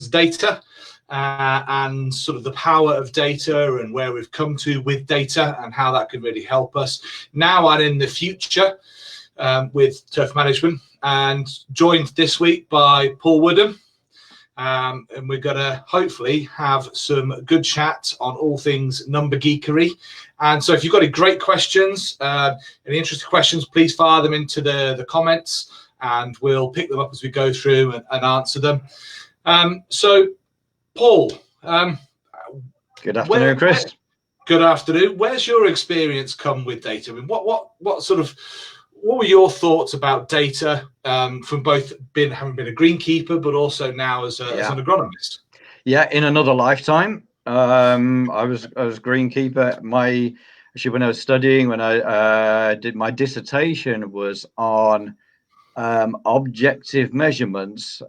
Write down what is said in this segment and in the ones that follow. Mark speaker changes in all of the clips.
Speaker 1: data and sort of the power of data and where we've come to with data and how that can really help us now and in the future with turf management. And joined this week by Paul Woodham. And we're going to hopefully have some good chat on all things number geekery. And so if you've got any great questions, any interesting questions, please fire them into the comments and we'll pick them up as we go through and answer them. So, Paul.
Speaker 2: Good afternoon, Chris.
Speaker 1: Good afternoon. Where's your experience come with data? I mean, what were your thoughts about data from both having been a greenkeeper, but also now as an agronomist?
Speaker 2: Yeah, in another lifetime, I was greenkeeper. Actually, when I was studying, when I did my dissertation, was on objective measurements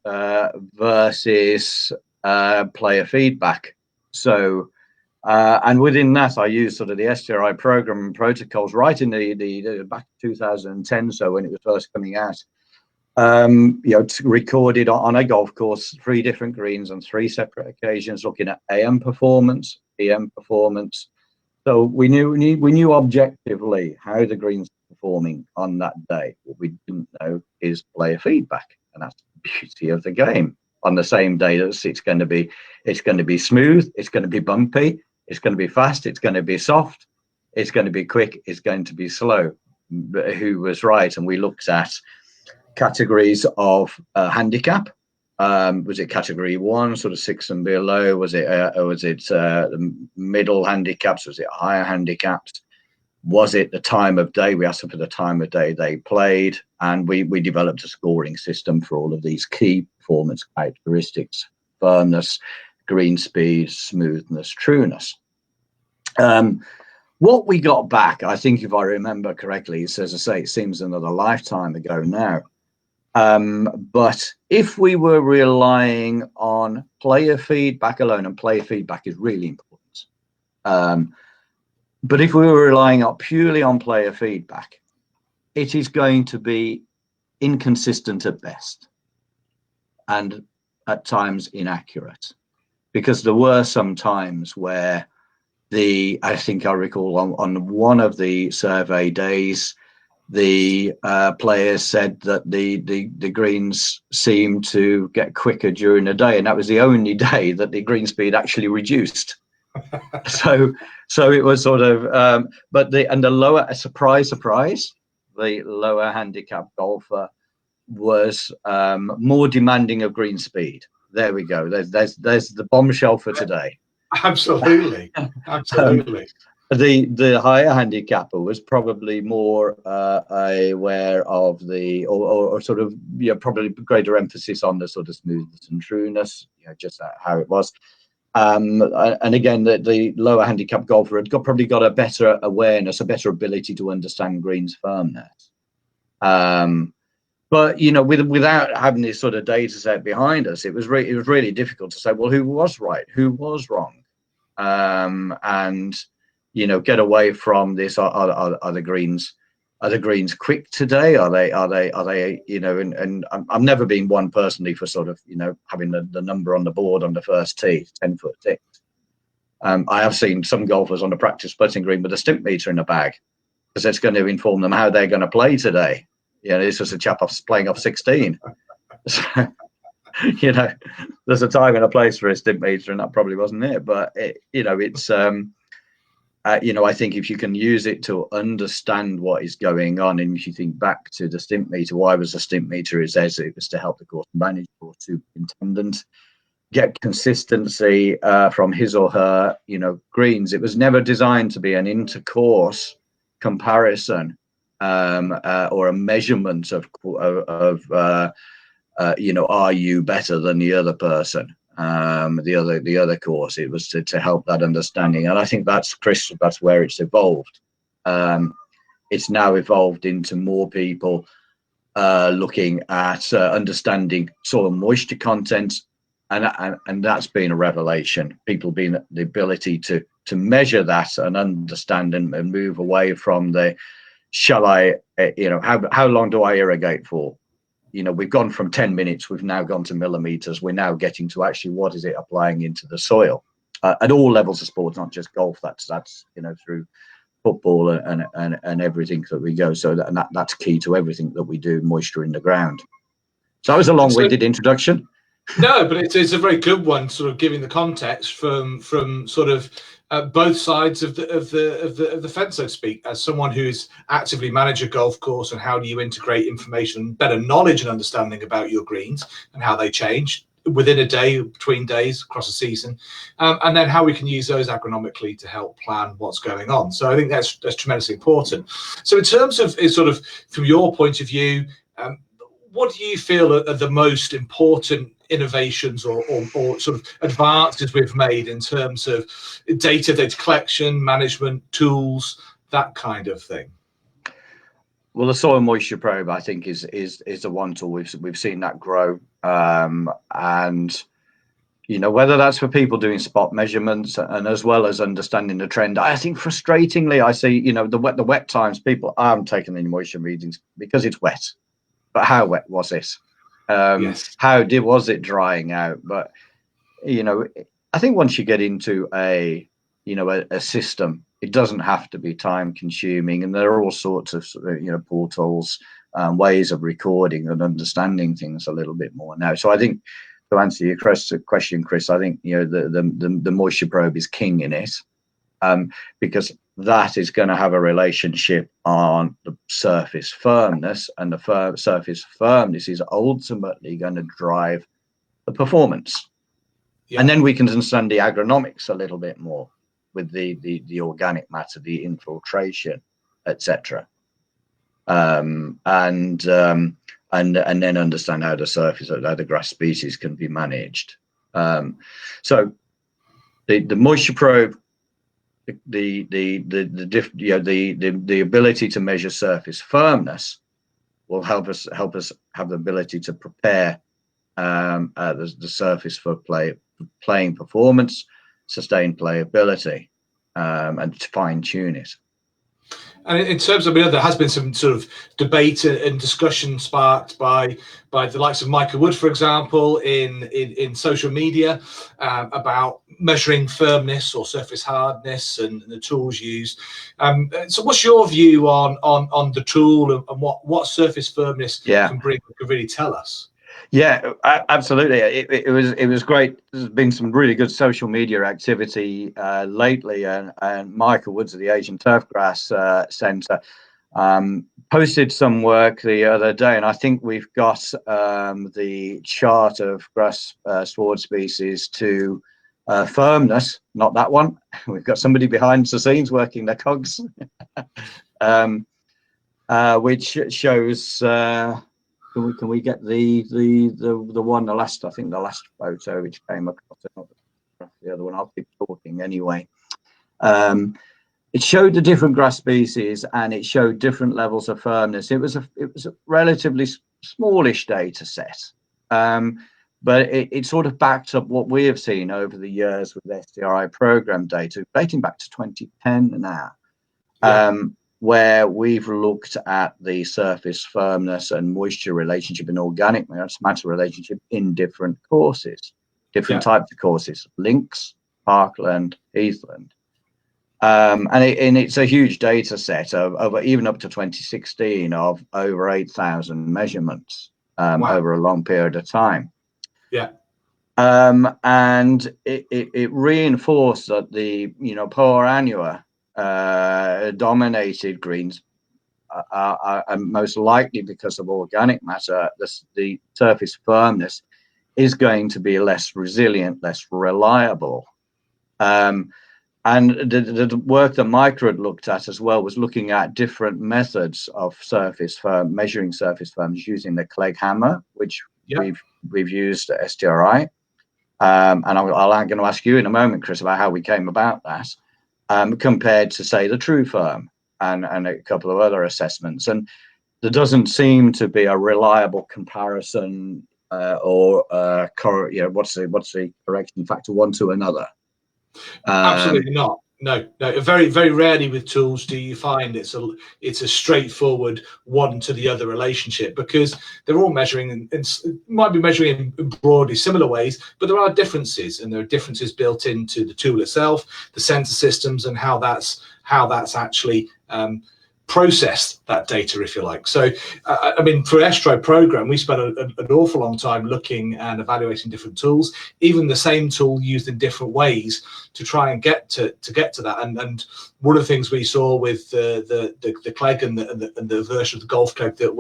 Speaker 2: versus player feedback. So. And within that, I used sort of the STRI program and protocols right in the back 2010, so when it was first coming out. Recorded on a golf course, 3 different greens on 3 separate occasions, looking at AM performance, PM performance. So we knew objectively how the greens were performing on that day. What we didn't know is player feedback, and that's the beauty of the game. On the same day, it's going to be smooth, it's going to be bumpy. It's going to be fast, it's going to be soft, it's going to be quick, it's going to be slow. Who was right? And we looked at categories of handicap. Was it category 1, sort of 6 and below? Was it middle handicaps? Was it higher handicaps? Was it the time of day? We asked them for the time of day they played, and we developed a scoring system for all of these key performance characteristics: firmness, green speed, smoothness, trueness. What we got back, I think, if I remember correctly, as I say, it seems another lifetime ago now. But if we were relying on player feedback alone, and player feedback is really important. But if we were relying purely on player feedback, it is going to be inconsistent at best and at times inaccurate. Because there were some times where I think I recall on one of the survey days, the players said that the greens seemed to get quicker during the day, and that was the only day that the green speed actually reduced. so it was sort of, but the lower, surprise, the lower handicap golfer was more demanding of green speed. There we go. There's the bombshell for today.
Speaker 1: Absolutely.
Speaker 2: The higher handicapper was probably more aware of or sort of probably greater emphasis on the sort of smoothness and trueness, just how it was. And again, the lower handicap golfer had probably got a better awareness, a better ability to understand green's firmness. But without having this sort of data set behind us, it was really difficult to say, well, who was right, who was wrong, and get away from this. Are the greens quick today? Are they? And I've never been one personally for sort of having the number on the board on the first tee, 10-foot tick. I have seen some golfers on the practice putting green with a stimp meter in a bag, because it's going to inform them how they're going to play today. This was a chap playing off 16. So, there's a time and a place for a stimp meter, and that probably wasn't it. But it's I think if you can use it to understand what is going on, and if you think back to the stimp meter, why was the stimp meter? It was to help the course manager or superintendent get consistency from his or her greens. It was never designed to be an intercourse comparison or a measurement of are you better than the other person, the other course. It was to help that understanding, and I think that's where it's evolved. It's now evolved into more people looking at understanding soil moisture content, and that's been a revelation. People being the ability to measure that and understand and move away from the how long do I irrigate for? we've gone from 10 minutes, we've now gone to millimeters. We're now getting to actually what is it applying into the soil at all levels of sport, not just golf. That's through football and everything that we go. So that's key to everything that we do, moisture in the ground. So that was a long-winded introduction.
Speaker 1: No, but it's a very good one, sort of giving the context from sort of both sides of the fence, so to speak. As someone who's actively managed a golf course, and how do you integrate information, better knowledge and understanding about your greens and how they change within a day, between days, across a season, and then how we can use those agronomically to help plan what's going on. So I think that's tremendously important. So in terms of sort of from your point of view, what do you feel are the most important innovations or sort of advances we've made in terms of data collection, management tools, that kind of thing?
Speaker 2: Well, the soil moisture probe, I think, is the one tool we've seen that grow, and whether that's for people doing spot measurements and as well as understanding the trend. I think frustratingly, I see the wet times, people aren't taking any moisture readings because it's wet. But how wet was it?
Speaker 1: Yes.
Speaker 2: Was it drying out? But I think once you get into a system, it doesn't have to be time consuming, and there are all sorts of portals, ways of recording and understanding things a little bit more now. So I think, to answer your question, Chris, I think the moisture probe is king in it, because that is going to have a relationship on the surface firmness, and the surface firmness is ultimately going to drive the performance. Yeah. And then we can understand the agronomics a little bit more with the organic matter, the infiltration, etc. And then understand how the surface, how the grass species can be managed. So the moisture probe, the ability to measure surface firmness will help us have the ability to prepare the surface for playing performance, sustain playability, and to fine tune it.
Speaker 1: And in terms of, there has been some sort of debate and discussion sparked by the likes of Michael Wood, for example, in social media, about measuring firmness or surface hardness and the tools used. So what's your view on the tool and what surface firmness can really tell us?
Speaker 2: Yeah, absolutely. It was great. There's been some really good social media activity lately, and Michael Woods of the Asian Turfgrass Centre posted some work the other day, and I think we've got the chart of grass sward species to firmness. Not that one. We've got somebody behind the scenes working their cogs, which shows. Can we get the one, the last photo which came across, the other one? I'll keep talking anyway. It showed the different grass species, and it showed different levels of firmness. It was a relatively smallish data set, but it sort of backed up what we have seen over the years with STRI program data dating back to 2010 now. Where we've looked at the surface firmness and moisture relationship and organic matter relationship in different courses, different types of courses, links, parkland, heathland. And it's a huge data set of even up to 2016 of over 8,000 measurements over a long period of time.
Speaker 1: Yeah.
Speaker 2: And it reinforced that the poor annua dominated greens are most likely because of organic matter. The surface firmness is going to be less resilient, less reliable. And the work that Micro had looked at as well was looking at different methods of measuring surface firmness using the Clegg hammer, which we've used at STRI. And I'm going to ask you in a moment, Chris, about how we came about that. Compared to, say, the True Firm and a couple of other assessments. And there doesn't seem to be a reliable comparison what's the correction factor one to another.
Speaker 1: Absolutely not. No, very, very rarely with tools do you find it's a straightforward one to the other relationship, because they're all measuring and might be measuring in broadly similar ways, but there are differences, and there are differences built into the tool itself, the sensor systems, and how that's actually process that data, if you like. So I mean, for STRI program, we spent an awful long time looking and evaluating different tools, even the same tool used in different ways to try and get to that. And one of the things we saw with the Clegg and the version of the golf Clegg that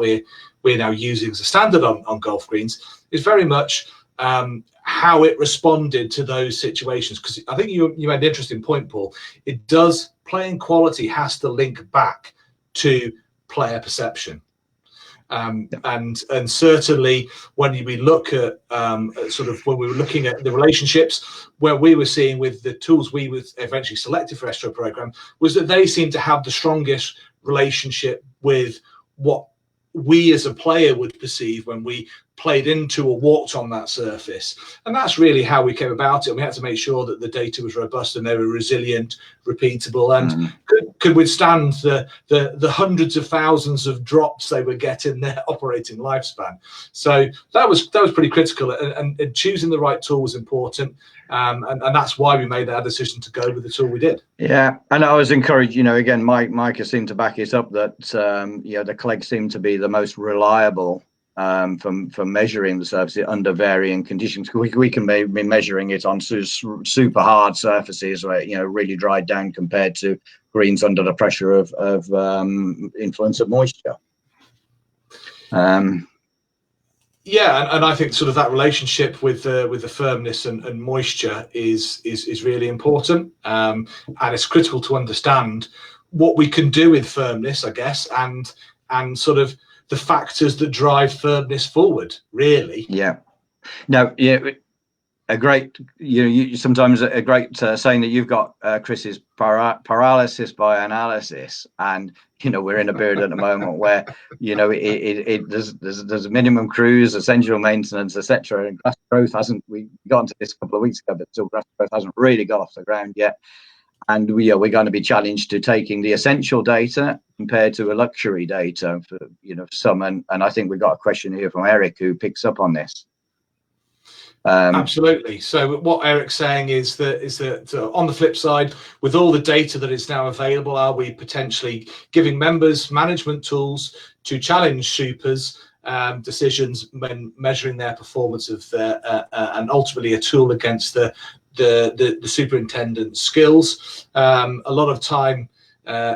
Speaker 1: we're now using as a standard on golf greens is very much how it responded to those situations. Because I think you made an interesting point, Paul. It does, playing quality has to link back to player perception, and certainly when we look at sort of when we were looking at the relationships, where we were seeing with the tools we was eventually selected for STRI program, was that they seem to have the strongest relationship with what we as a player would perceive when we played into or walked on that surface. And that's really how we came about it. We had to make sure that the data was robust and they were resilient, repeatable, and could withstand the hundreds of thousands of drops they would get in their operating lifespan. So that was pretty critical, and choosing the right tool was important. And that's why we made our decision to go with the tool we did.
Speaker 2: Yeah, and I was encouraged, again, Mike has seemed to back it up that, the Clegg seemed to be the most reliable for measuring the surface under varying conditions. We can be measuring it on super hard surfaces where, really dried down, compared to greens under the pressure of influence of moisture.
Speaker 1: Yeah, and I think sort of that relationship with the firmness and moisture is really important, and it's critical to understand what we can do with firmness, I guess, and sort of the factors that drive firmness forward, really.
Speaker 2: Yeah. No, yeah, a great, sometimes a great saying that you've got, Chris, is paralysis by analysis. And, we're in a period at the moment where, there's minimum crews, essential maintenance, etc. And grass growth we got into this a couple of weeks ago, but still grass growth hasn't really got off the ground yet. And we're going to be challenged to taking the essential data compared to a luxury data for, some. And I think we've got a question here from Eric who picks up on this.
Speaker 1: Absolutely. So what Eric's saying is that on the flip side, with all the data that is now available, are we potentially giving members management tools to challenge supers decisions when measuring their performance of and ultimately a tool against the superintendent's skills? A lot of time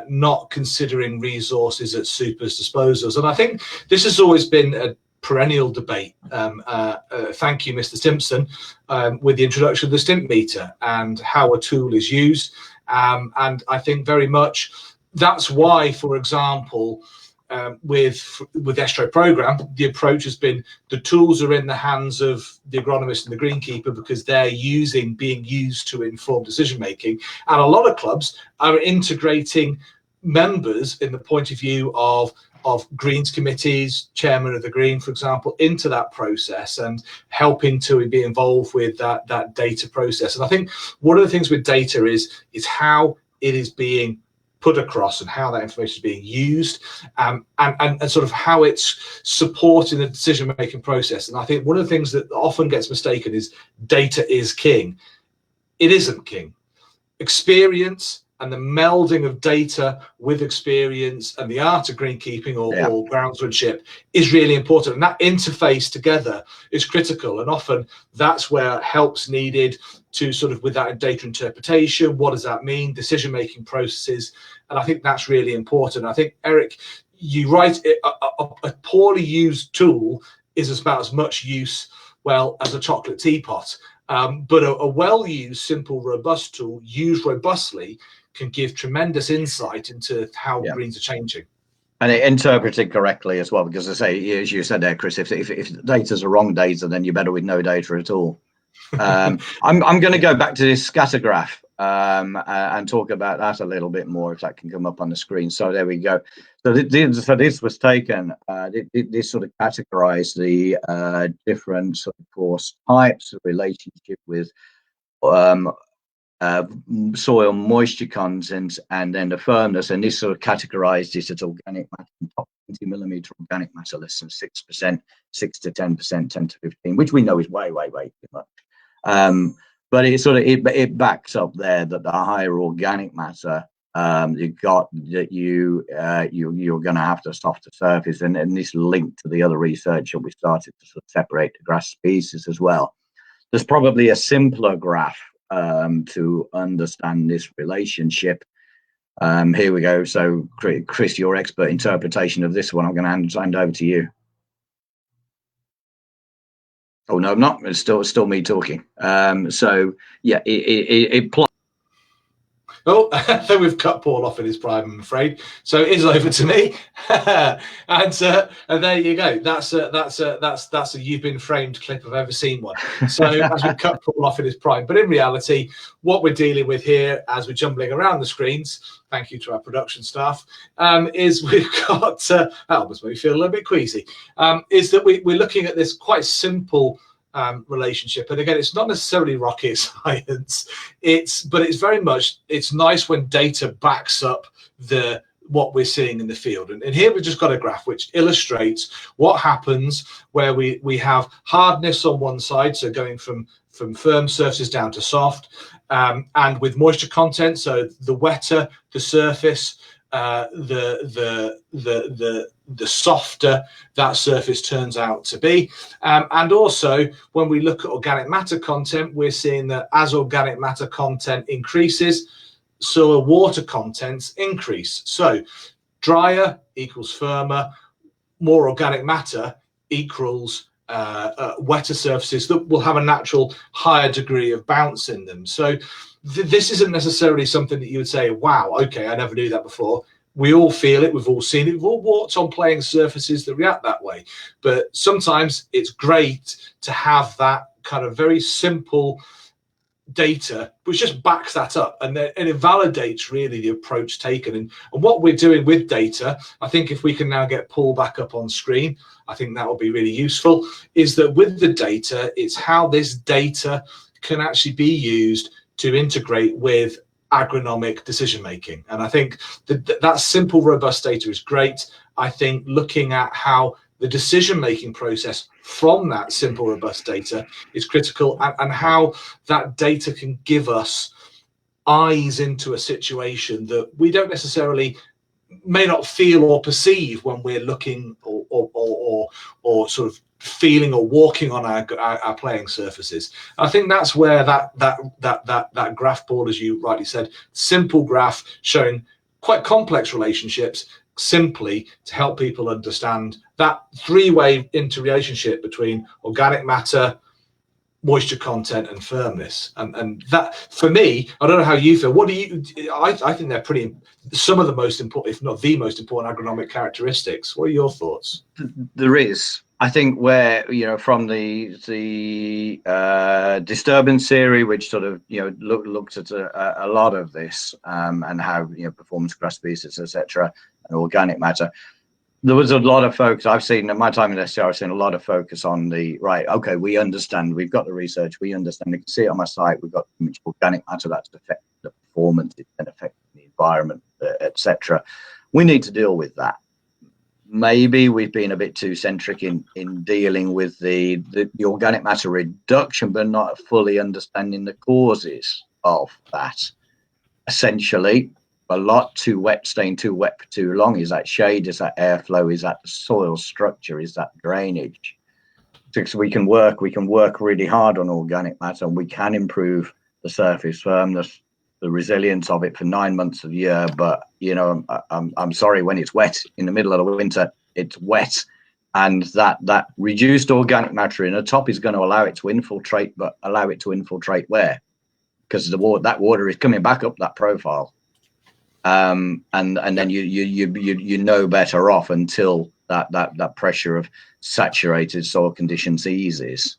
Speaker 1: not considering resources at supers disposals, and I think this has always been a perennial debate. Thank you, Mr. Simpson, with the introduction of the stimp meter and how a tool is used. And I think very much that's why, for example, with STRI program, the approach has been the tools are in the hands of the agronomist and the greenkeeper, because they're being used to inform decision making. And a lot of clubs are integrating members in the point of view of greens committees, chairman of the green, for example, into that process and helping to be involved with that data process. And I think one of the things with data is how it is being put across and how that information is being used, and sort of how it's supporting the decision-making process. And I think one of the things that often gets mistaken is data is king. It isn't king. Experience and the melding of data with experience and the art of greenkeeping or groundsmanship is really important. And that interface together is critical. And often that's where help's needed to sort of, with that data interpretation, what does that mean, decision-making processes. And I think that's really important. I think, Eric, you write a poorly used tool is about as much use, as a chocolate teapot. But a well-used, simple, robust tool used robustly can give tremendous insight into how greens are changing.
Speaker 2: And it interpreted correctly as well, because I say, as you said there, Chris, if the data's the wrong data, then you're better with no data at all. I'm going to go back to this scatter graph and talk about that a little bit more, if that can come up on the screen. So there we go. So this was taken, this sort of categorized the different sort of course types, of relationship with soil moisture content, and then the firmness, and this sort of categorized it as organic matter, top 20 millimeter organic matter, less than 6%, 6 to 10%, 10 to 15, which we know is way too much. But it sort of it backs up there that the higher organic matter you've got, that you're going to have to softer surface, and this linked to the other research that we started to sort of separate the grass species as well. There's probably a simpler graph to understand this relationship. Here we go. So Chris, your expert interpretation of this one, I'm going to hand over to you. Oh no, I'm not. It's still me talking. So yeah, it
Speaker 1: Oh, I think we've cut Paul off in his prime, I'm afraid. So it is over to me, and there you go. That's a you've been framed clip I've ever seen one. So as we cut Paul off in his prime, but in reality, what we're dealing with here, as we're jumbling around the screens, thank you to our production staff, is we've got that almost made me feel a little bit queasy. Is that we're looking at this quite simple relationship, and again, it's not necessarily rocket science, but it's very much, it's nice when data backs up what we're seeing in the field. And here we've just got a graph which illustrates what happens where we have hardness on one side, so going from firm surfaces down to soft, and with moisture content, so the wetter the surface, the softer that surface turns out to be. And also, when we look at organic matter content, we're seeing that as organic matter content increases, soil water contents increase. So drier equals firmer, more organic matter equals wetter surfaces that will have a natural higher degree of bounce in them. So this isn't necessarily something that you would say, wow, okay, I never knew that before. We all feel it, we've all seen it, we've all walked on playing surfaces that react that way. But sometimes it's great to have that kind of very simple data which just backs that up, and it validates really the approach taken. And what we're doing with data, I think if we can now get Paul back up on screen, I think that will be really useful, is that with the data, it's how this data can actually be used to integrate with agronomic decision making. And I think that simple, robust data is great. I think looking at how the decision making process from that simple, robust data is critical, and how that data can give us eyes into a situation that we don't necessarily may not feel or perceive when we're looking or sort of feeling or walking on our playing surfaces. I think that's where that graph, Paul, as you rightly said, simple graph showing quite complex relationships simply to help people understand that three-way interrelationship between organic matter, moisture content, and firmness. And that, for me, I don't know how you feel. What do you? I think they're pretty, some of the most important, if not the most important, agronomic characteristics. What are your thoughts?
Speaker 2: There is, I think, where, you know, from the disturbance theory, which sort of, you know, looked at a lot of this, and how, you know, performance grass species, etc., and organic matter. There was a lot of focus, I've seen in my time in STRI, I've seen a lot of focus on the, right, okay, we understand, we've got the research, we understand, we can see it on my site, we've got too much organic matter that's affecting the performance, it's then affecting the environment, etc. We need to deal with that. Maybe we've been a bit too centric in dealing with the organic matter reduction, but not fully understanding the causes of that. Essentially, a lot too wet, staying too wet for too long. Is that shade? Is that airflow? Is that the soil structure? Is that drainage? So we can work really hard on organic matter, and we can improve the surface firmness, the resilience of it for 9 months of the year. But, you know, I'm sorry, when it's wet in the middle of the winter, it's wet, and that reduced organic matter in the top is going to allow it to infiltrate, but allow it to infiltrate where? Because that water is coming back up that profile. And then you know better off until that pressure of saturated soil conditions eases.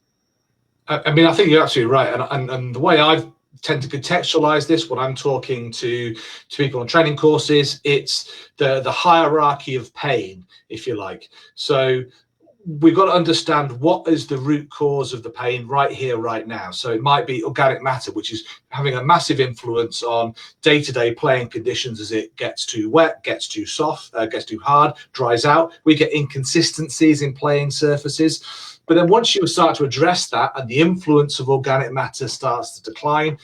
Speaker 1: I mean, I think you're absolutely right, and the way I tend to contextualize this when I'm talking to people on training courses, it's the hierarchy of pain, if you like. So we've got to understand what is the root cause of the pain right here, right now. So it might be organic matter, which is having a massive influence on day-to-day playing conditions as it gets too wet, gets too soft, gets too hard, dries out. We get inconsistencies in playing surfaces. But then once you start to address that and the influence of organic matter starts to decline,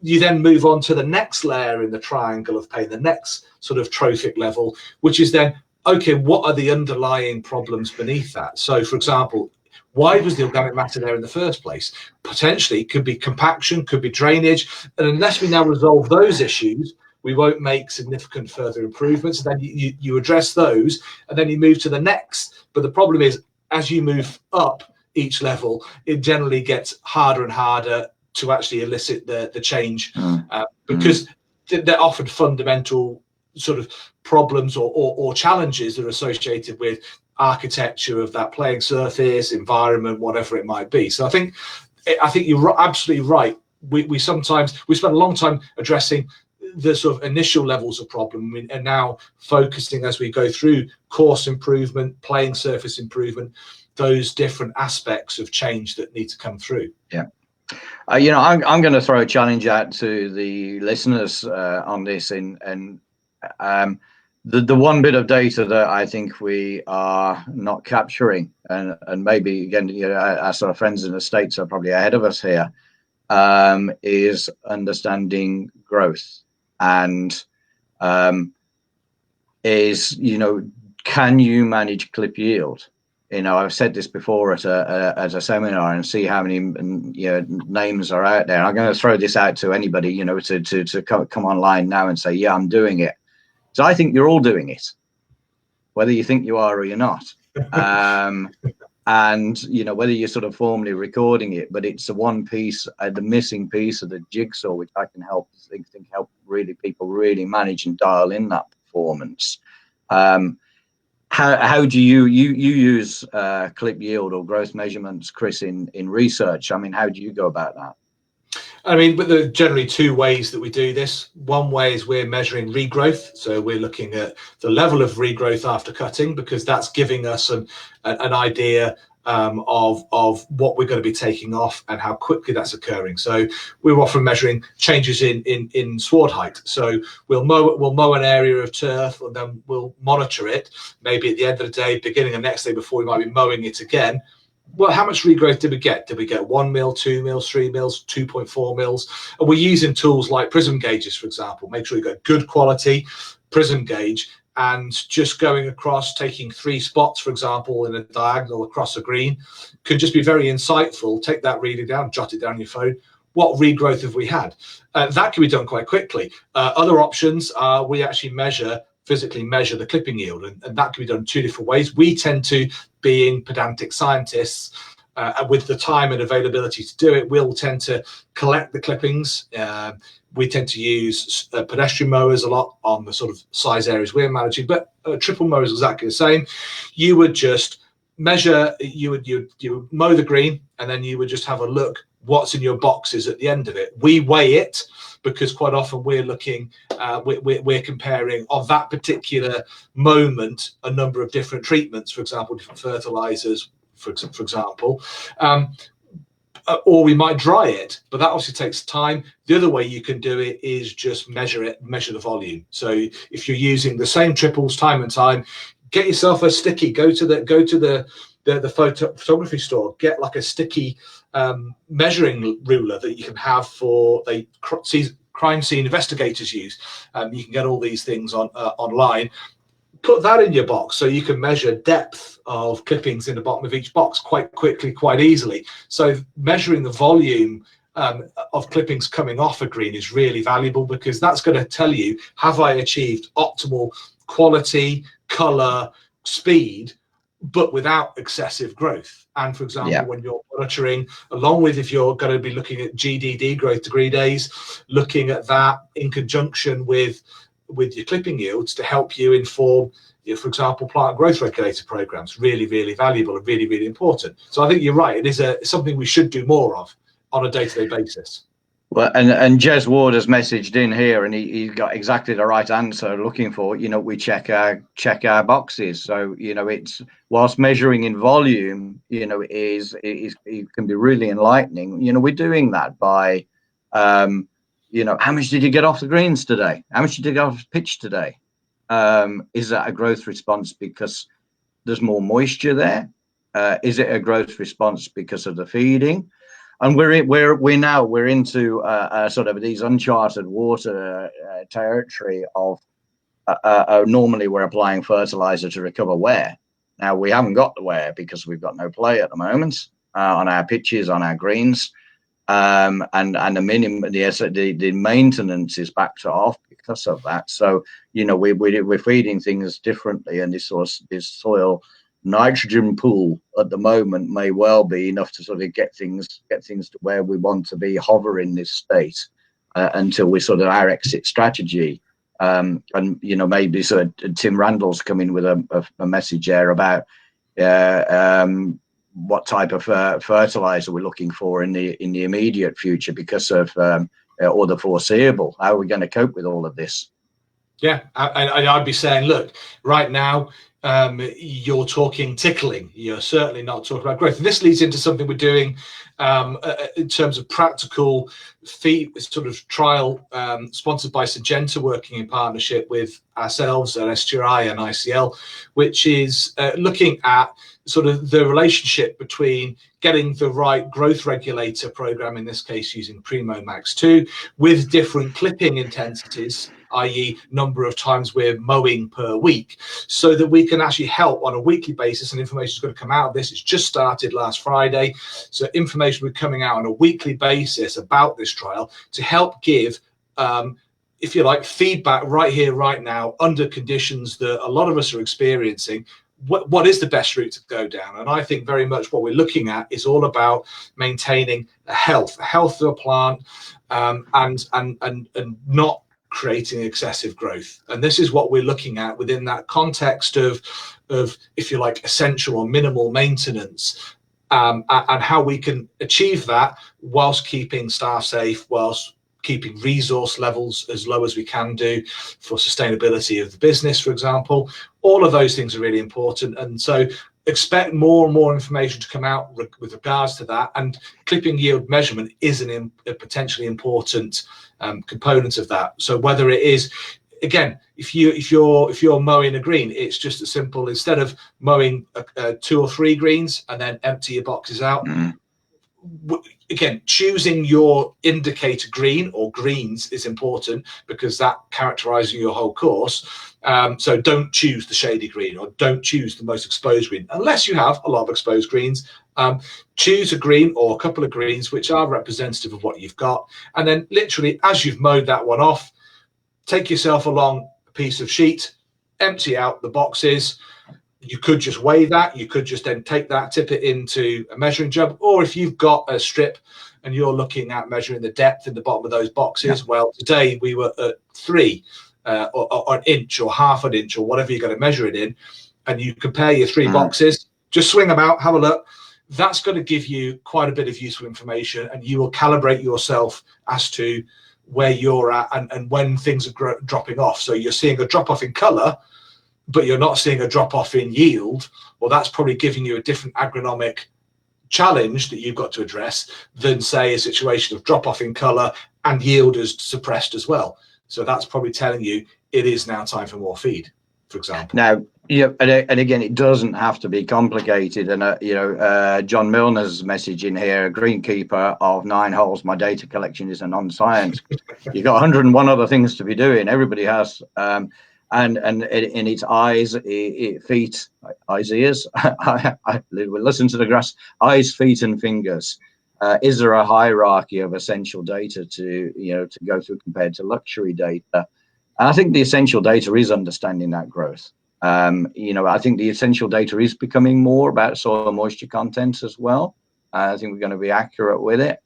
Speaker 1: you then move on to the next layer in the triangle of pain, the next sort of trophic level, which is then, okay, what are the underlying problems beneath that? So, for example, why was the organic matter there in the first place? Potentially, it could be compaction, could be drainage. And unless we now resolve those issues, we won't make significant further improvements. And then you address those, and then you move to the next. But the problem is, as you move up each level, it generally gets harder and harder to actually elicit the change, because they're often fundamental sort of problems or challenges that are associated with architecture of that playing surface, environment, whatever it might be. So I think you're absolutely right. We spend a long time addressing the sort of initial levels of problem, and now focusing as we go through course improvement, playing surface improvement, those different aspects of change that need to come through.
Speaker 2: Yeah. You know, I'm going to throw a challenge out to the listeners on this, and the one bit of data that I think we are not capturing, and maybe again, you know, our sort of friends in the States are probably ahead of us here, is understanding growth, and is, you know, can you manage clip yield? You know, I've said this before at a seminar, and see how many, you know, names are out there. I'm going to throw this out to anybody, you know, to come online now and say, yeah, I'm doing it. So I think you're all doing it, whether you think you are or you're not. And, you know, whether you're sort of formally recording it, but it's the one piece, the missing piece of the jigsaw, which I can help really people really manage and dial in that performance. How do you use clip yield or growth measurements, Chris, in research? I mean, how do you go about that?
Speaker 1: I mean, but there are generally two ways that we do this. One way is we're measuring regrowth. So we're looking at the level of regrowth after cutting, because that's giving us an idea of what we're going to be taking off and how quickly that's occurring. So we're often measuring changes in sward height. So we'll mow an area of turf, and then we'll monitor it. Maybe at the end of the day, beginning of next day, before we might be mowing it again. Well, how much regrowth did we get? Did we get 1 mil, 2 mils, 3 mils, 2.4 mils? And we're using tools like prism gauges, for example. Make sure you've got good quality prism gauge, and just going across, taking 3 spots, for example, in a diagonal across a green, could just be very insightful. Take that reading down, jot it down on your phone. What regrowth have we had? That can be done quite quickly. Other options are we actually physically measure the clipping yield, and that can be done 2 different ways. We tend to, being pedantic scientists, with the time and availability to do it, we'll tend to collect the clippings. We tend to use pedestrian mowers a lot on the sort of size areas we're managing, but triple mowers exactly the same. You would just measure, you would mow the green, and then you would just have a look what's in your boxes at the end of it. We weigh it, because quite often we're looking, we're comparing on that particular moment a number of different treatments, for example, different fertilizers, for example, or we might dry it, but that obviously takes time. The other way you can do it is just measure the volume. So if you're using the same triples time and time, get yourself a sticky, go to the photography store, get like a sticky measuring ruler that you can have for crime scene investigators use. You can get all these things online. Put that in your box so you can measure depth of clippings in the bottom of each box quite quickly, quite easily. So measuring the volume of clippings coming off a green is really valuable, because that's going to tell you, have I achieved optimal quality, color, speed, but without excessive growth. And for example, when you're monitoring, along with, if you're going to be looking at GDD, growth degree days, looking at that in conjunction with your clipping yields to help you inform, for example, plant growth regulator programs, really, really valuable and really, really important. So I think you're right. It is something we should do more of on a day-to-day basis.
Speaker 2: Well, and Jez Ward has messaged in here, and he got exactly the right answer. Looking for, we check our boxes. So it's, whilst measuring in volume, it can be really enlightening. We're doing that by, how much did you get off the greens today? How much did you get off the pitch today? Is that a growth response because there's more moisture there? Is it a growth response because of the feeding? And we're into sort of these uncharted water territory of normally we're applying fertilizer to recover wear. Now we haven't got the wear because we've got no play at the moment on our pitches, on our greens, and the maintenance is backed off because of that. So we're feeding things differently, and this soil nitrogen pool at the moment may well be enough to sort of get things to where we want to be, hover in this state until we sort of our exit strategy. And maybe sort of Tim Randall's coming with a message there about what type of fertilizer we're looking for in the immediate future because of or the foreseeable. How are we going to cope with all of this?
Speaker 1: Yeah, I'd be saying, look, right now, you're talking tickling. You're certainly not talking about growth. And this leads into something we're doing in terms of practical sort of trial sponsored by Syngenta, working in partnership with ourselves at STRI and ICL, which is looking at sort of the relationship between getting the right growth regulator program, in this case using Primo Max 2, with different clipping intensities, i.e. number of times we're mowing per week, so that we can actually help on a weekly basis. And information is going to come out of this. It's just started last Friday. So information will be coming out on a weekly basis about this trial to help give, if you like, feedback right here, right now, under conditions that a lot of us are experiencing. What is the best route to go down? And I think very much what we're looking at is all about maintaining the health of a plant, and not creating excessive growth. And this is what we're looking at within that context of if you like, essential or minimal maintenance, and how we can achieve that whilst keeping staff safe, whilst keeping resource levels as low as we can do for sustainability of the business, for example. All of those things are really important. And so expect more and more information to come out with regards to that. And clipping yield measurement is a potentially important component of that. So whether it is, again, if you're mowing a green, it's just as simple. Instead of mowing 2 or 3 greens and then empty your boxes out, again, choosing your indicator green or greens is important, because that characterizes your whole course. So don't choose the shady green, or don't choose the most exposed green unless you have a lot of exposed greens. Choose a green or a couple of greens which are representative of what you've got, and then literally as you've mowed that one off, take yourself along a piece of sheet, empty out the boxes. You could just weigh that. You could just then take that, tip it into a measuring jug. Or if you've got a strip and you're looking at measuring the depth in the bottom of those boxes, well, today we were at 3 or an inch or half an inch or whatever you're going to measure it in, and you compare your 3 boxes, just swing them out, have a look. That's going to give you quite a bit of useful information, and you will calibrate yourself as to where you're at and when things are dropping off. So you're seeing a drop off in color, but you're not seeing a drop off in yield. Well, that's probably giving you a different agronomic challenge that you've got to address than, say, a situation of drop off in color and yield is suppressed as well. So that's probably telling you it is now time for more feed, for example.
Speaker 2: Now, and again, it doesn't have to be complicated. And John Milner's message in here: greenkeeper of 9 holes, my data collection is a non-science. You've got 101 other things to be doing. Everybody has. And in its eyes, feet, eyes, ears. I listen to the grass. Eyes, feet, and fingers. Is there a hierarchy of essential data to go through compared to luxury data? And I think the essential data is understanding that growth. I think the essential data is becoming more about soil moisture content as well. I think we're going to be accurate with it.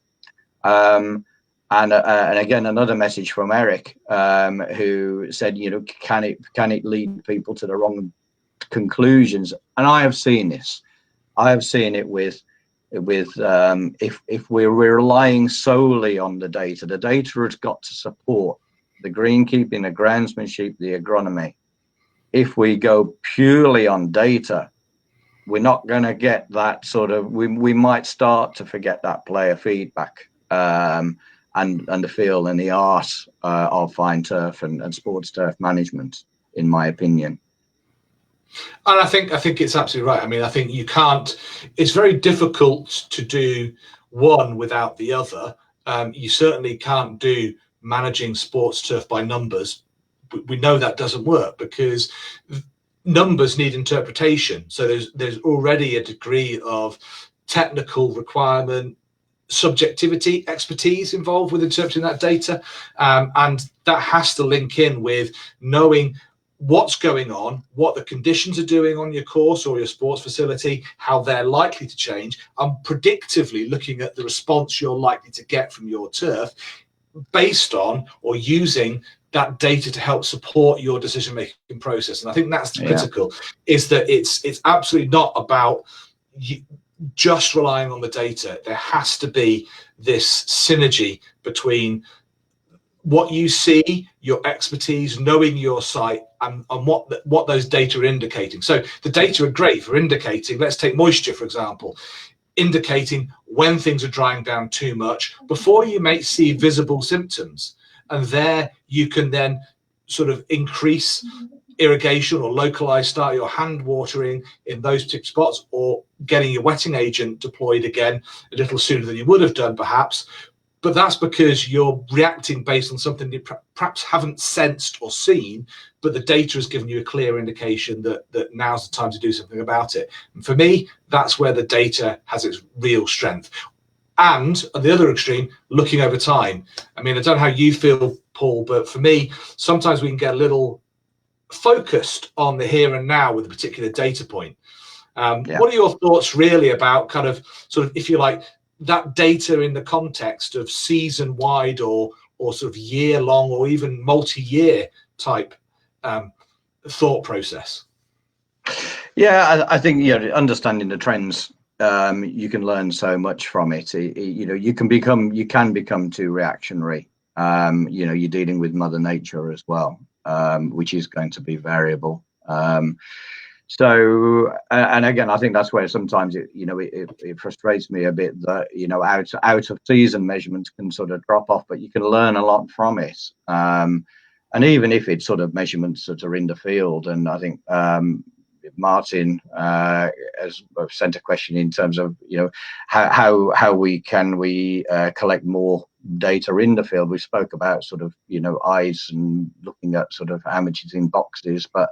Speaker 2: And again, another message from Eric, who said, can it lead people to the wrong conclusions? And I have seen this. I have seen it with with if we're relying solely on the data has got to support the greenkeeping, the groundsmanship, the agronomy. If we go purely on data, we're not going to get that sort of, we might start to forget that player feedback and the feel and the art of fine turf and sports turf management, in my opinion.
Speaker 1: And I think it's absolutely right. I mean, I think you can't, it's very difficult to do one without the other. You certainly can't do managing sports turf by numbers. We know that doesn't work because numbers need interpretation. So there's already a degree of technical requirement, subjectivity, expertise involved with interpreting that data, and that has to link in with knowing what's going on, what the conditions are doing on your course or your sports facility, how they're likely to change, and predictively looking at the response you're likely to get from your turf based on or using that data to help support your decision-making process. And I think that's critical, is that it's absolutely not about just relying on the data. There has to be this synergy between what you see, your expertise, knowing your site, and what those data are indicating. So the data are great for indicating, let's take moisture, for example, indicating when things are drying down too much before you may see visible symptoms. And there you can then sort of increase irrigation or localize, start your hand watering in those particular spots, or getting your wetting agent deployed again a little sooner than you would have done perhaps. But that's because you're reacting based on something you perhaps haven't sensed or seen, but the data has given you a clear indication that now's the time to do something about it. And for me, that's where the data has its real strength. And at the other extreme, looking over time. I mean, I don't know how you feel, Paul, but for me, sometimes we can get a little focused on the here and now with a particular data point. What are your thoughts really about kind of sort of, if you like, that data in the context of season wide or sort of year long or even multi-year type thought process?
Speaker 2: Yeah, I think, you know, understanding the trends, you can learn so much from it. You know, you can become too reactionary. You know, you're dealing with Mother Nature as well, which is going to be variable. So, and again, I think that's where sometimes it frustrates me a bit that, you know, out of season measurements can sort of drop off, but you can learn a lot from it. And even if it's sort of measurements that are in the field, and I think Martin has sent a question in terms of, you know, how we collect more data in the field. We spoke about sort of, you know, eyes and looking at sort of how much is in boxes, but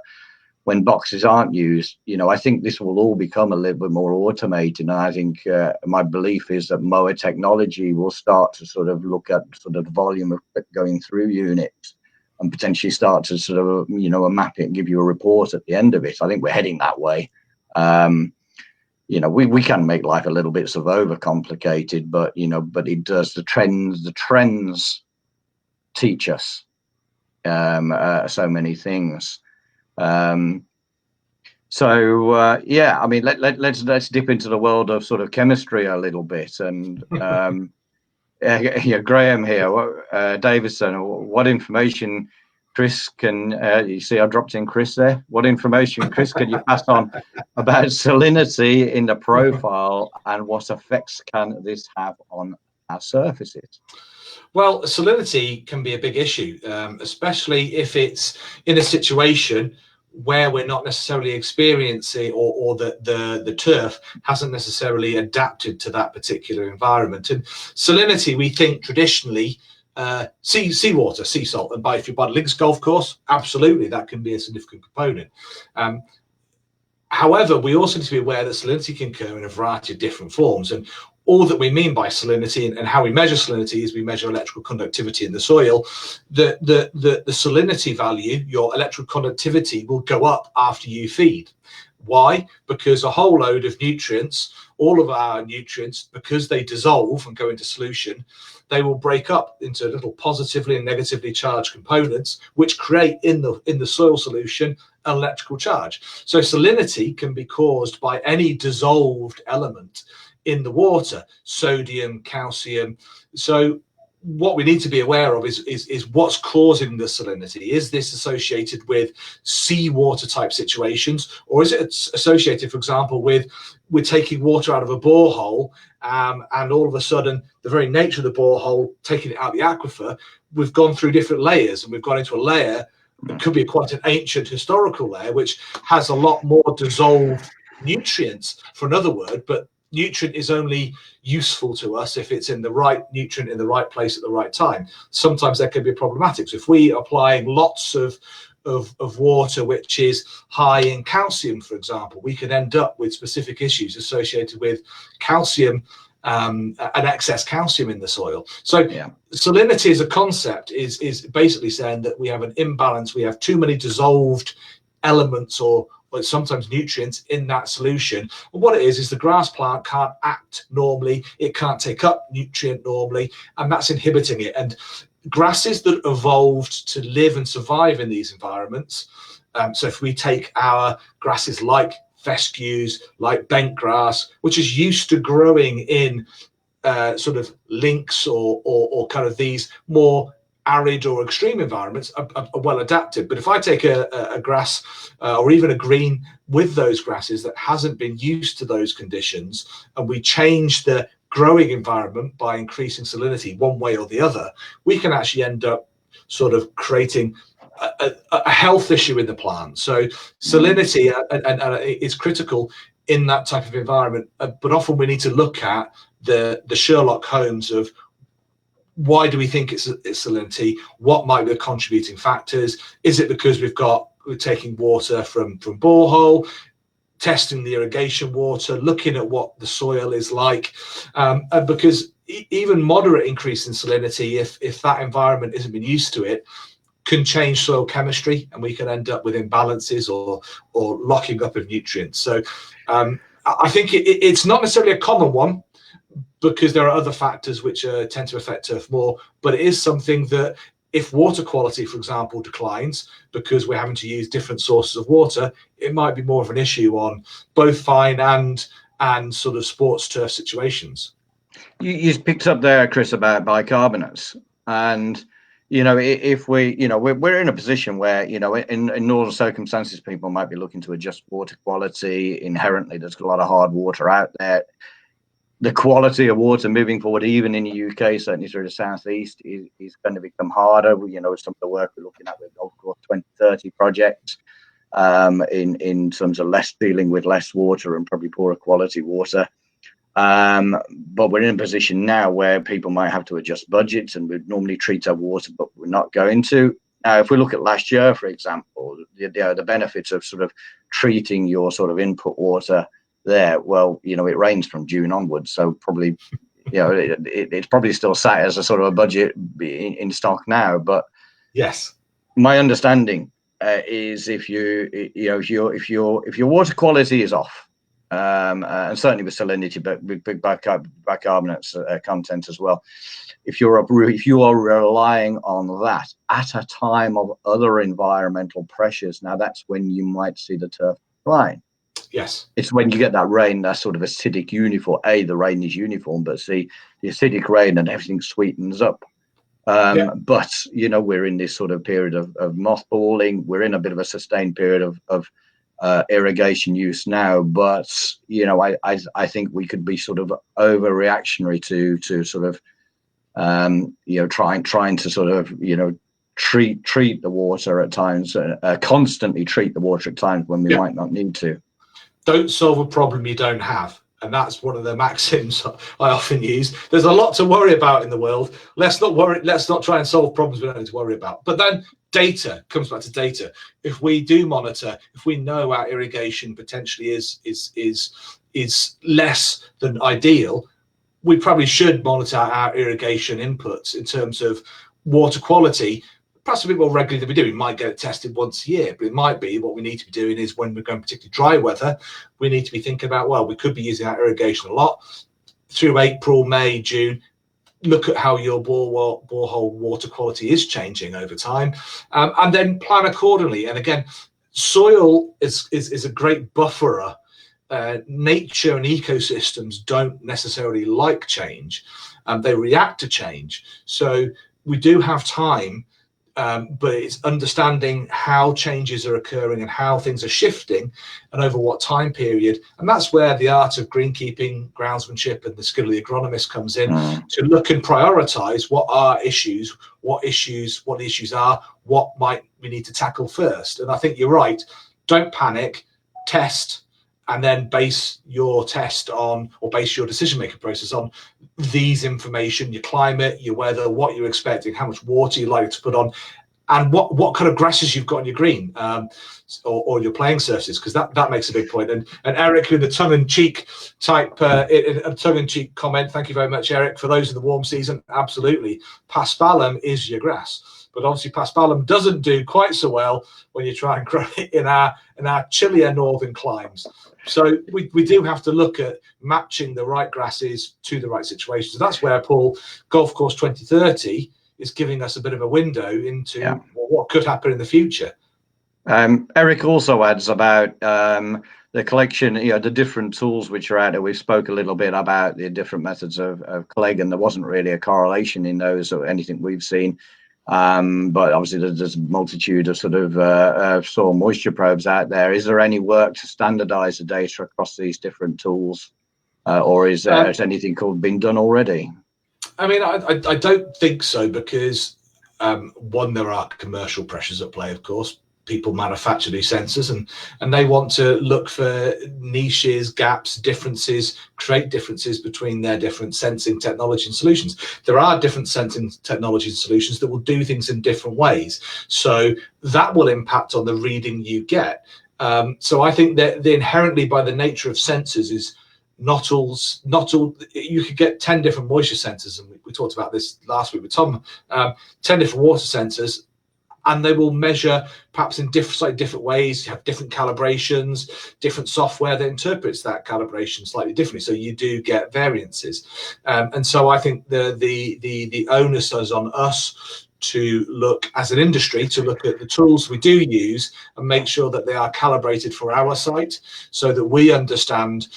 Speaker 2: when boxes aren't used, you know, I think this will all become a little bit more automated. And I think my belief is that mower technology will start to sort of look at sort of the volume of going through units and potentially start to sort of, you know, map it and give you a report at the end of it. I think we're heading that way. You know, we can make life a little bit sort of overcomplicated, but, you know, but it does, the trends teach us so many things. Yeah, I mean, let's dip into the world of sort of chemistry a little bit. And yeah, Graham here, Davison, what information, Chris, can you see I dropped in Chris there? What information, Chris, can you pass on about salinity in the profile, and what effects can this have on our surfaces?
Speaker 1: Well, salinity can be a big issue, especially if it's in a situation where we're not necessarily experiencing, or the turf hasn't necessarily adapted to that particular environment. And salinity, we think traditionally, seawater, sea salt, and if you're by the links golf course, absolutely, that can be a significant component. However, we also need to be aware that salinity can occur in a variety of different forms. And all that we mean by salinity and how we measure salinity is we measure electrical conductivity in the soil. The salinity value, your electrical conductivity, will go up after you feed. Why? Because a whole load of nutrients, all of our nutrients, because they dissolve and go into solution, they will break up into little positively and negatively charged components, which create in the soil solution an electrical charge. So salinity can be caused by any dissolved element in the water, sodium, calcium. So what we need to be aware of is what's causing the salinity. Is this associated with seawater type situations, or is it associated, for example, with we're taking water out of a borehole, and all of a sudden the very nature of the borehole, taking it out of the aquifer, we've gone through different layers, and we've gone into a layer that could be quite an ancient historical layer, which has a lot more dissolved nutrients, for another word, but nutrient is only useful to us if it's in the right nutrient in the right place at the right time. Sometimes that can be problematic. So if we are applying lots of water which is high in calcium, for example, we can end up with specific issues associated with calcium, an excess calcium in the soil. So salinity as a concept is basically saying that we have an imbalance. We have too many dissolved elements or sometimes nutrients in that solution. And what it is the grass plant can't act normally, it can't take up nutrient normally, and that's inhibiting it. And grasses that evolved to live and survive in these environments, so if we take our grasses like fescues, like bent grass, which is used to growing in sort of links or kind of these more arid or extreme environments, are well adapted. But if I take a grass or even a green with those grasses that hasn't been used to those conditions, and we change the growing environment by increasing salinity one way or the other, we can actually end up sort of creating a health issue in the plant. So salinity is critical in that type of environment, but often we need to look at the Sherlock Holmes of why do we think it's salinity? What might be the contributing factors? Is it because we're taking water from borehole, testing the irrigation water, looking at what the soil is like, and because even moderate increase in salinity, if that environment isn't been used to it, can change soil chemistry, and we can end up with imbalances or locking up of nutrients. So I think it's not necessarily a common one, because there are other factors which tend to affect turf more, but it is something that if water quality, for example, declines because we're having to use different sources of water, it might be more of an issue on both fine and sort of sports turf situations.
Speaker 2: You picked up there, Chris, about bicarbonates, and if we're in a position where in northern circumstances, people might be looking to adjust water quality. Inherently, there's a lot of hard water out there. The quality of water moving forward, even in the UK, certainly through the southeast, is going to become harder. Some of the work we're looking at with Golf Course 2030 projects, in terms of dealing with less water and probably poorer quality water. But we're in a position now where people might have to adjust budgets, and we'd normally treat our water, but we're not going to. Now, if we look at last year, for example, the benefits of sort of treating your sort of input water there, well, it rains from June onwards, so probably it's probably still sat as a sort of a budget in stock now. But
Speaker 1: yes,
Speaker 2: my understanding is if your water quality is off, and certainly with salinity, but with big bicarbonates content as well, if you are relying on that at a time of other environmental pressures, now that's when you might see the turf decline.
Speaker 1: Yes, it's
Speaker 2: when you get that rain, that sort of acidic uniform. The rain is uniform, but the acidic rain and everything sweetens up. But we're in this sort of period of mothballing. We're in a bit of a sustained period of irrigation use now. But I think we could be sort of overreactionary to sort of trying to sort of treat the water at times, constantly treat the water at times when we might not need to.
Speaker 1: Don't solve a problem you don't have. And that's one of the maxims I often use. There's a lot to worry about in the world. Let's not try and solve problems we don't need to worry about. But then data comes back to data. If we do monitor, if we know our irrigation potentially is less than ideal, we probably should monitor our irrigation inputs in terms of water quality, perhaps a bit more regularly than we do. We might get it tested once a year, but it might be what we need to be doing is when we're going particularly dry weather, we need to be thinking about, well, we could be using our irrigation a lot through April, May, June. Look at how your borehole water quality is changing over time, and then plan accordingly. And again, soil is a great bufferer nature and ecosystems don't necessarily like change, they react to change. So we do have time, but it's understanding how changes are occurring and how things are shifting and over what time period. And that's where the art of greenkeeping, groundsmanship, and the skill of the agronomist comes in, to look and prioritize what are issues, what the issues are, what might we need to tackle first. And I think you're right. Don't panic, test, and then base your test on, or base your decision-making process on these information, your climate, your weather, what you're expecting, how much water you're likely to put on, and what kind of grasses you've got on your green, or your playing surfaces, because that makes a big point. And Eric, with the tongue-in-cheek type, a tongue-in-cheek comment, thank you very much, Eric. For those in the warm season, absolutely, paspalum is your grass. But obviously paspalum doesn't do quite so well when you try and grow it in our chillier northern climes. So we do have to look at matching the right grasses to the right situations. That's where, Paul, Golf Course 2030 is giving us a bit of a window into what could happen in the future.
Speaker 2: Eric also adds about the collection, the different tools which are out there. We spoke a little bit about the different methods of CLEG, and there wasn't really a correlation in those or anything we've seen. But obviously there's a multitude of sort of soil moisture probes out there. Is there any work to standardize the data across these different tools, or is anything been done already?
Speaker 1: I mean, I don't think so, because one, there are commercial pressures at play, of course. People manufacture these sensors, and they want to look for niches, gaps, differences, create differences between their different sensing technology and solutions. There are different sensing technologies and solutions that will do things in different ways, so that will impact on the reading you get. So I think that inherently, by the nature of sensors, is not all. You could get 10 different moisture sensors, and we talked about this last week with Tom. 10 different water sensors, and they will measure perhaps in slightly different ways. You have different calibrations, different software that interprets that calibration slightly differently. So you do get variances, and so I think the onus is on us to look, as an industry, to look at the tools we do use and make sure that they are calibrated for our site, so that we understand,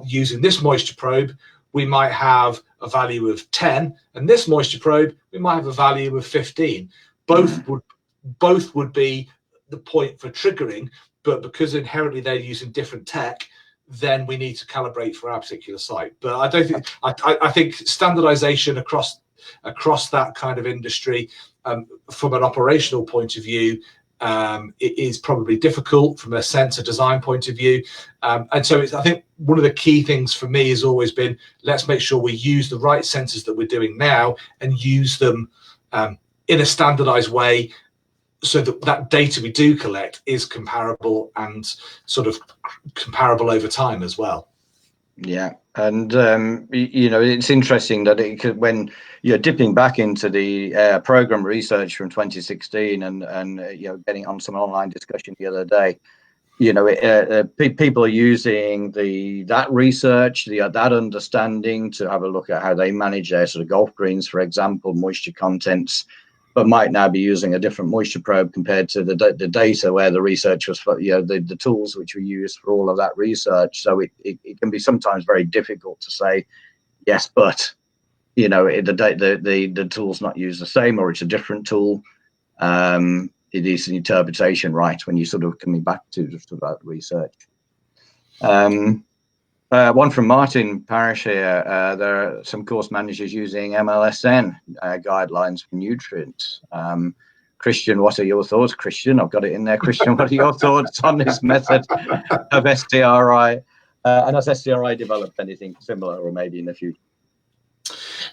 Speaker 1: using this moisture probe, we might have a value of 10, and this moisture probe, we might have a value of 15. Both would be the point for triggering, but because inherently they're using different tech, then we need to calibrate for our particular site. But I don't think, I think standardization across that kind of industry, from an operational point of view, it is probably difficult from a sensor design point of view. And so I think one of the key things for me has always been, let's make sure we use the right sensors that we're doing now and use them in a standardized way, so that data we do collect is comparable and sort of comparable over time as well. Yeah,
Speaker 2: and it's interesting that when you're dipping back into the program research from 2016 and getting on some online discussion the other day, people are using that research, that understanding to have a look at how they manage their sort of golf greens, for example, moisture contents, but might now be using a different moisture probe compared to the data where the research was for, the tools which we use for all of that research. So it can be sometimes very difficult to say, yes, but, the tool's not used the same, or it's a different tool. It is an interpretation, right, when you're sort of coming back to just about research. One from Martin Parish here. There are some course managers using MLSN guidelines for nutrients. Christian, what are your thoughts? Christian, I've got it in there. Christian, what are your thoughts on this method of STRI? And has STRI developed anything similar, or maybe in the future?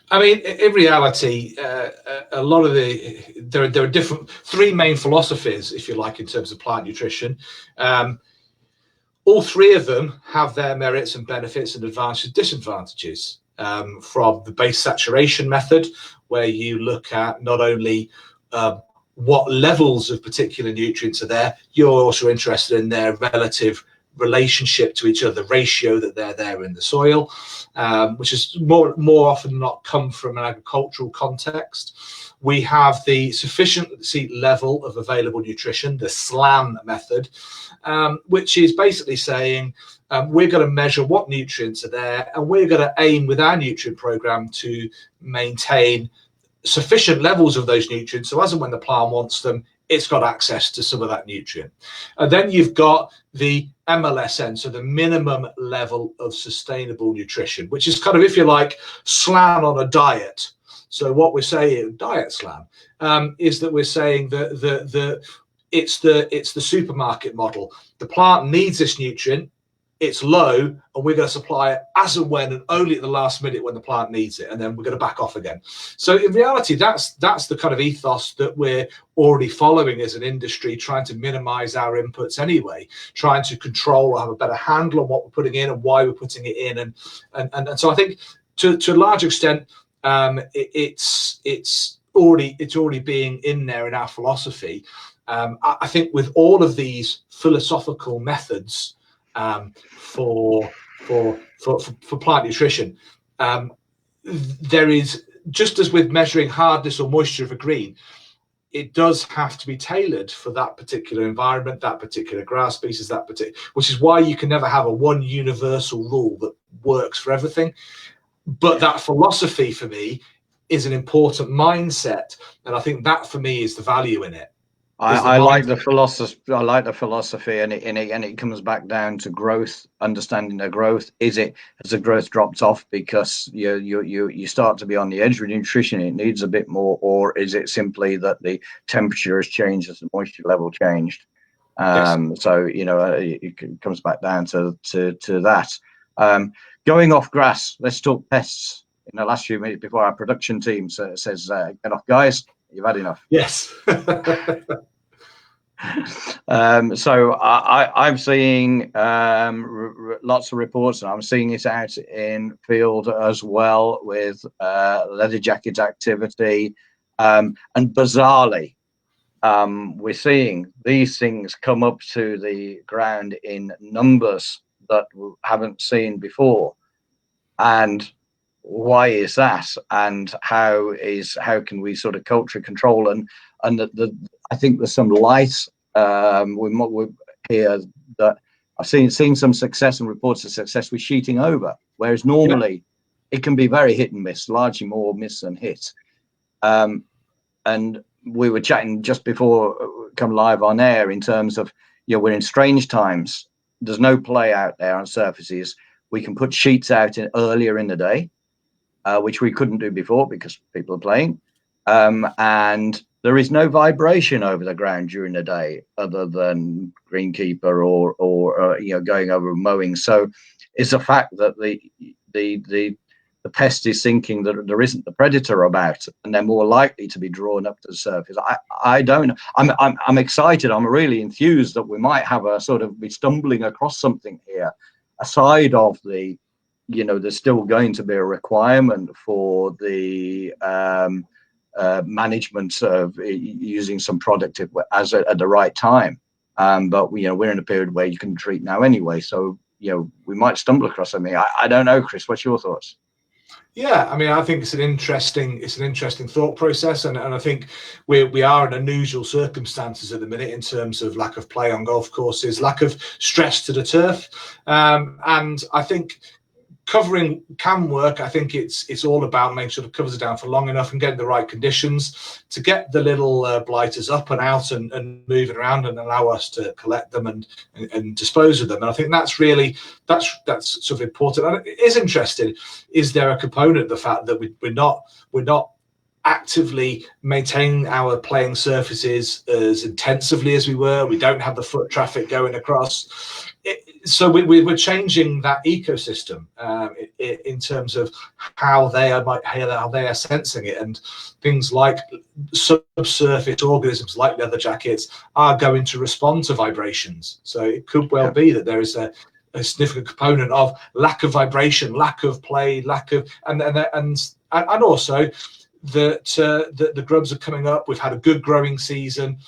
Speaker 1: I mean, in reality, a lot of there are different, three main philosophies, if you like, in terms of plant nutrition. All three of them have their merits and benefits and advantages and disadvantages. From the base saturation method, where you look at not only what levels of particular nutrients are there, you're also interested in their relative relationship to each other, the ratio that they're there in the soil, which is more often than not come from an agricultural context. we have the sufficiency level of available nutrition, the SLAM method, which is basically saying we're going to measure what nutrients are there, and we're going to aim with our nutrient program to maintain sufficient levels of those nutrients, so as and when the plant wants them, it's got access to some of that nutrient. And then you've got the MLSN, so the minimum level of sustainable nutrition, which is kind of, if you like, SLAM on a diet. So what we're saying, diet SLAM, is that we're saying that it's the supermarket model. The plant needs this nutrient, it's low, and we're going to supply it as and when, and only at the last minute when the plant needs it, and then we're going to back off again. So in reality, that's the kind of ethos that we're already following as an industry, trying to minimize our inputs anyway, trying to control or have a better handle on what we're putting in and why we're putting it in, and so I think to a large extent, it's already being in there in our philosophy. I think with all of these philosophical methods for plant nutrition, there is, just as with measuring hardness or moisture of a green, it does have to be tailored for that particular environment, that particular grass species, which is why you can never have a one universal rule that works for everything. But that philosophy for me is an important mindset, and I think that for me is the value in it.
Speaker 2: I like the philosophy. I like the philosophy, and it comes back down to growth, understanding the growth. Has the growth dropped off because you start to be on the edge with nutrition? It needs a bit more, or is it simply that the temperature has changed as the moisture level changed?
Speaker 1: Yes.
Speaker 2: So it comes back down to that. Going off grass. Let's talk pests. In the last few minutes before our production team says, "Get off, guys. You've had enough."
Speaker 1: Yes.
Speaker 2: So I'm seeing lots of reports, and I'm seeing it out in field as well with leather jacket activity, and bizarrely, we're seeing these things come up to the ground in numbers that we haven't seen before. And why is that, and how can we sort of culture control, and I think there's some lice we here that I've seen some success and reports of success with sheeting over, whereas normally it can be very hit and miss, largely more miss than hit. And we were chatting just before come live on air in terms of, we're in strange times. There's no play out there on surfaces. We can put sheets out earlier in the day, which we couldn't do before because people are playing. And there is no vibration over the ground during the day other than greenkeeper or going over mowing. So it's a fact that the pest is thinking that there isn't the predator about, and they're more likely to be drawn up to the surface. I don't know. I'm excited. I'm really enthused that we might have be stumbling across something here, aside of there's still going to be a requirement for the management of using some product at the right time. But we're in a period where you can treat now anyway. So we might stumble across something. I don't know, Chris. What's your thoughts?
Speaker 1: Yeah, I mean, I think it's an interesting thought process, and I think we are in unusual circumstances at the minute in terms of lack of play on golf courses, lack of stress to the turf, and I think covering can work. I think it's all about making sure the covers are down for long enough and getting the right conditions to get the little blighters up and out and moving around, and allow us to collect them and dispose of them. And I think that's sort of important. And it is interesting. Is there a component of the fact that we're not actively maintaining our playing surfaces as intensively as we were? We don't have the foot traffic going across. So we're changing that ecosystem in terms of how they are sensing it, and things like subsurface organisms like leather jackets are going to respond to vibrations. So it could well be that there is a significant component of lack of vibration, lack of play, and also that the grubs are coming up. We've had a good growing season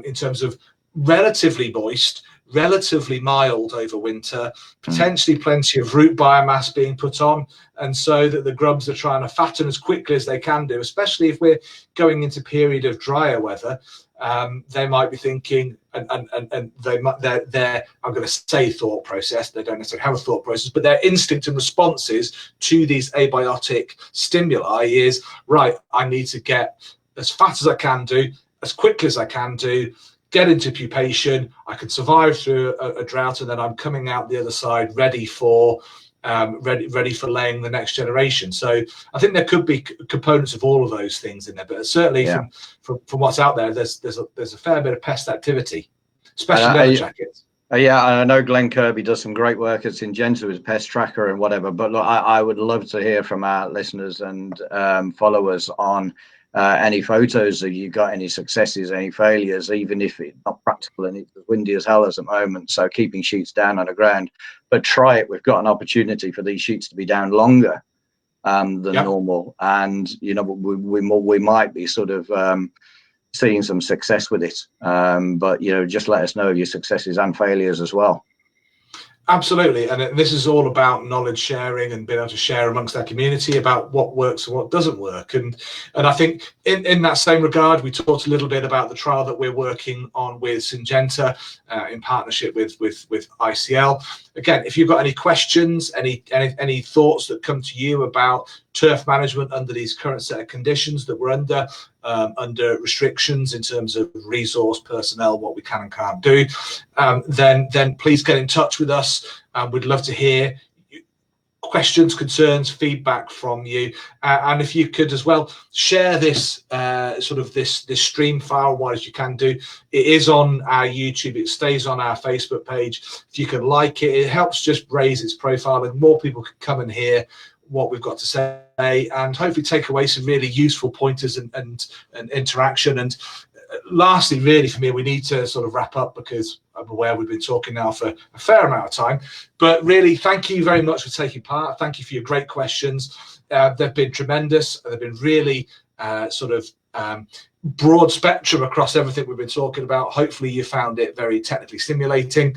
Speaker 1: in terms of relatively moist, relatively mild over winter, potentially plenty of root biomass being put on, and so that the grubs are trying to fatten as quickly as they can do, especially if we're going into period of drier weather. They might be thinking, and they might, their I'm going to say thought process, they don't necessarily have a thought process, but their instinct and responses to these abiotic stimuli is, right, I need to get as fat as I can do, as quickly as I can do, get into pupation, I can survive through a drought, and then I'm coming out the other side ready for ready for laying the next generation. So I think there could be components of all of those things in there, but certainly from what's out there, there's a fair bit of pest activity, especially leather jackets.
Speaker 2: Yeah, I know Glenn Kirby does some great work at Syngenta with Pest Tracker and whatever, but look, I would love to hear from our listeners and followers on any photos that you got, any successes, any failures, even if it's not practical and it's windy as hell at the moment. So keeping sheets down on the ground, but try it. We've got an opportunity for these sheets to be down longer than normal, and you know we might be sort of seeing some success with it. But you know, just let us know your successes and failures as well.
Speaker 1: Absolutely, and this is all about knowledge sharing and being able to share amongst our community about what works and what doesn't work. And I think in that same regard, we talked a little bit about the trial that we're working on with Syngenta in partnership with ICL. Again, if you've got any questions, any thoughts that come to you about turf management under these current set of conditions that we're under restrictions in terms of resource, personnel, what we can and can't do, then please get in touch with us. We'd love to hear questions, concerns, feedback from you, and if you could as well share this this stream file wide as you can do. It is on our YouTube, it stays on our Facebook page. If you can like it, it helps just raise its profile and more people can come and hear what we've got to say and hopefully take away some really useful pointers and interaction. And lastly, really for me, we need to sort of wrap up because I'm aware we've been talking now for a fair amount of time, but really thank you very much for taking part. Thank you for your great questions. They've been tremendous. They've been really broad spectrum across everything we've been talking about. Hopefully you found it very technically stimulating,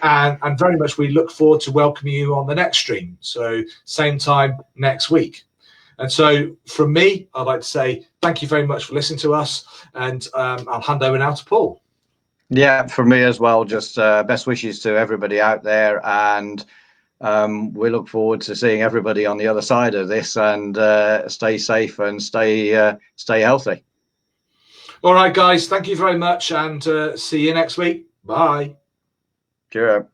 Speaker 1: and very much we look forward to welcoming you on the next stream. So same time next week. And so from me, I'd like to say thank you very much for listening to us, and I'll hand over now to Paul.
Speaker 2: Yeah, for me as well, just best wishes to everybody out there, and we look forward to seeing everybody on the other side of this, and stay safe and stay healthy.
Speaker 1: All right, guys, thank you very much, and see you next week. Bye.
Speaker 2: Cheerio.